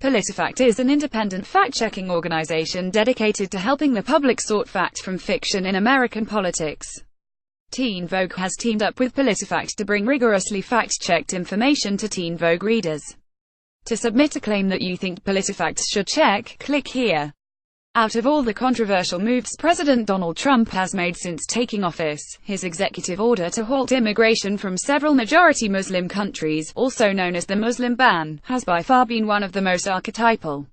PolitiFact is an independent fact-checking organization dedicated to helping the public sort fact from fiction in American politics. Teen Vogue has teamed up with PolitiFact to bring rigorously fact-checked information to Teen Vogue readers. To submit a claim that you think PolitiFact should check, click here. Out of all the controversial moves President Donald Trump has made since taking office, his executive order to halt immigration from several majority Muslim countries, also known as the Muslim ban, has by far been one of the most archetypal.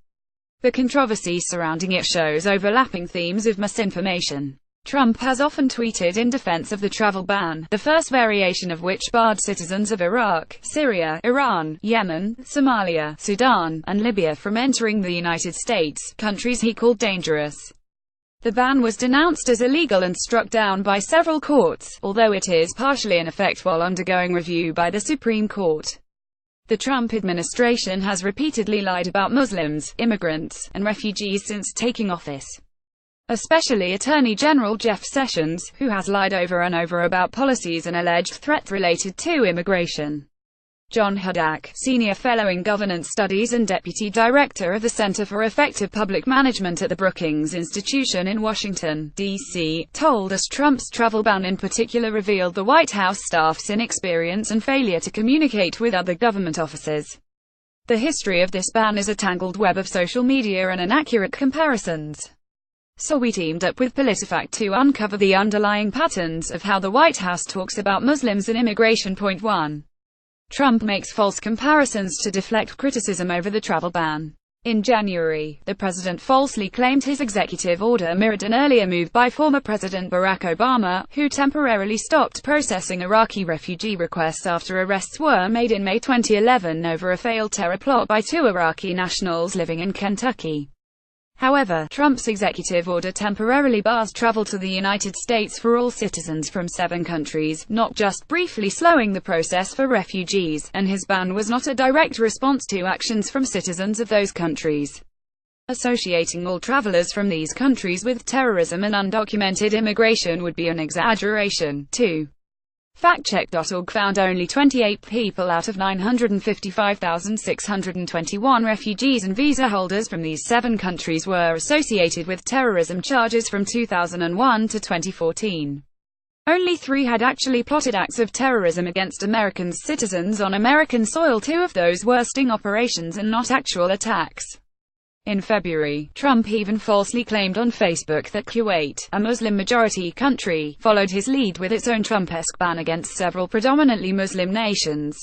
The controversy surrounding it shows overlapping themes of misinformation. Trump has often tweeted in defense of the travel ban, the first variation of which barred citizens of Iraq, Syria, Iran, Yemen, Somalia, Sudan, and Libya from entering the United States, countries he called dangerous. The ban was denounced as illegal and struck down by several courts, although it is partially in effect while undergoing review by the Supreme Court. The Trump administration has repeatedly lied about Muslims, immigrants, and refugees since taking office. Especially Attorney General Jeff Sessions, who has lied over and over about policies and alleged threats related to immigration. John Hudak, Senior Fellow in Governance Studies and Deputy Director of the Center for Effective Public Management at the Brookings Institution in Washington, D.C., told us Trump's travel ban in particular revealed the White House staff's inexperience and failure to communicate with other government offices. The history of this ban is a tangled web of social media and inaccurate comparisons. So we teamed up with PolitiFact to uncover the underlying patterns of how the White House talks about Muslims and immigration. Point 1. Trump makes false comparisons to deflect criticism over the travel ban. In January, the president falsely claimed his executive order mirrored an earlier move by former President Barack Obama, who temporarily stopped processing Iraqi refugee requests after arrests were made in May 2011 over a failed terror plot by two Iraqi nationals living in Kentucky. However, Trump's executive order temporarily bars travel to the United States for all citizens from 7 countries, not just briefly slowing the process for refugees, and his ban was not a direct response to actions from citizens of those countries. Associating all travelers from these countries with terrorism and undocumented immigration would be an exaggeration. 2. FactCheck.org found only 28 people out of 955,621 refugees and visa holders from these 7 countries were associated with terrorism charges from 2001 to 2014. Only 3 had actually plotted acts of terrorism against American citizens on American soil, 2 of those were sting operations and not actual attacks. In February, Trump even falsely claimed on Facebook that Kuwait, a Muslim-majority country, followed his lead with its own Trump-esque ban against several predominantly Muslim nations.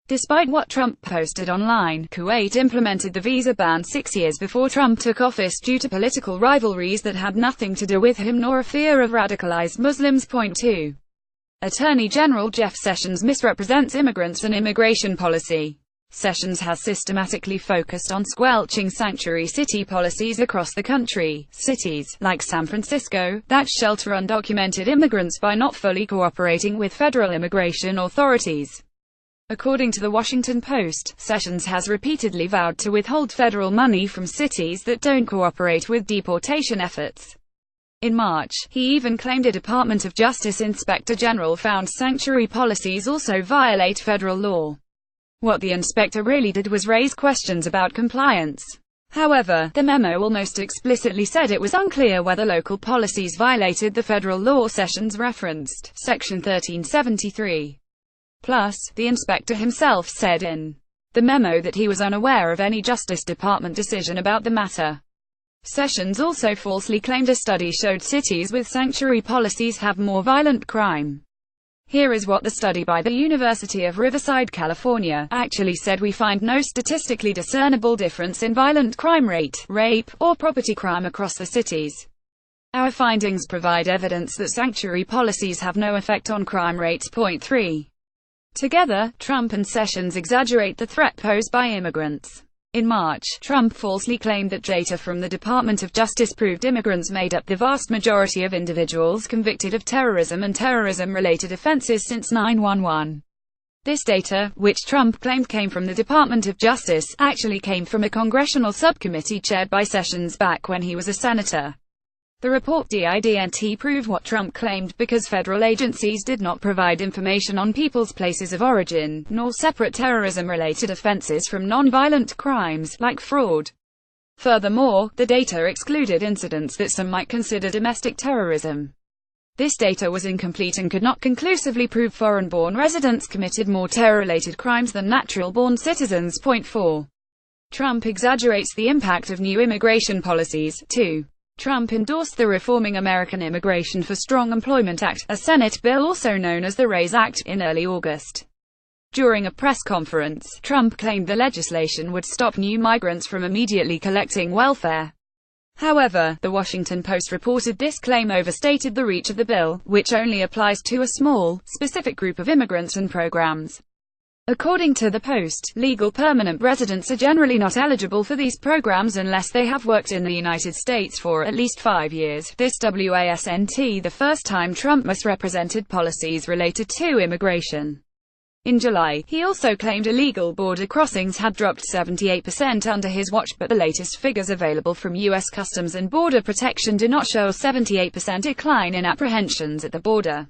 Despite what Trump posted online, Kuwait implemented the visa ban 6 years before Trump took office due to political rivalries that had nothing to do with him nor a fear of radicalized Muslims. Point 2. Attorney General Jeff Sessions misrepresents immigrants and immigration policy. Sessions has systematically focused on squelching sanctuary city policies across the country. Cities, like San Francisco, that shelter undocumented immigrants by not fully cooperating with federal immigration authorities. According to the Washington Post, Sessions has repeatedly vowed to withhold federal money from cities that don't cooperate with deportation efforts. In March, he even claimed a Department of Justice Inspector General found sanctuary policies also violate federal law. What the inspector really did was raise questions about compliance. However, the memo almost explicitly said it was unclear whether local policies violated the federal law. Sessions referenced Section 1373. Plus, the inspector himself said in the memo that he was unaware of any Justice Department decision about the matter. Sessions also falsely claimed a study showed cities with sanctuary policies have more violent crime. Here is what the study by the University of Riverside, California, actually said: we find no statistically discernible difference in violent crime rate, rape, or property crime across the cities. Our findings provide evidence that sanctuary policies have no effect on crime rates. Point 3. Together, Trump and Sessions exaggerate the threat posed by immigrants. In March, Trump falsely claimed that data from the Department of Justice proved immigrants made up the vast majority of individuals convicted of terrorism and terrorism-related offenses since 9/11. This data, which Trump claimed came from the Department of Justice, actually came from a congressional subcommittee chaired by Sessions back when he was a senator. The report didn't prove what Trump claimed because federal agencies did not provide information on people's places of origin, nor separate terrorism-related offenses from non-violent crimes, like fraud. Furthermore, the data excluded incidents that some might consider domestic terrorism. This data was incomplete and could not conclusively prove foreign-born residents committed more terror-related crimes than natural-born citizens. Point 4. Trump exaggerates the impact of new immigration policies. 2. Trump endorsed the Reforming American Immigration for Strong Employment Act, a Senate bill also known as the RAISE Act, in early August. During a press conference, Trump claimed the legislation would stop new migrants from immediately collecting welfare. However, The Washington Post reported this claim overstated the reach of the bill, which only applies to a small, specific group of immigrants and programs. According to the Post, legal permanent residents are generally not eligible for these programs unless they have worked in the United States for at least 5 years. This wasn't the first time Trump misrepresented policies related to immigration. In July, he also claimed illegal border crossings had dropped 78% under his watch, but the latest figures available from U.S. Customs and Border Protection do not show a 78% decline in apprehensions at the border.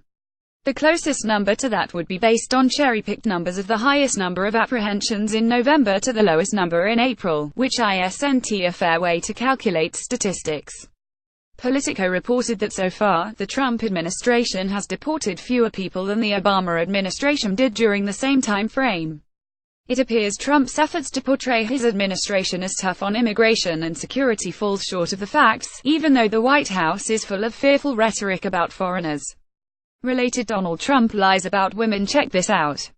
The closest number to that would be based on cherry-picked numbers of the highest number of apprehensions in November to the lowest number in April, which isn't a fair way to calculate statistics. Politico reported that so far, the Trump administration has deported fewer people than the Obama administration did during the same time frame. It appears Trump's efforts to portray his administration as tough on immigration and security falls short of the facts, even though the White House is full of fearful rhetoric about foreigners. Related Donald Trump lies about women. Check this out.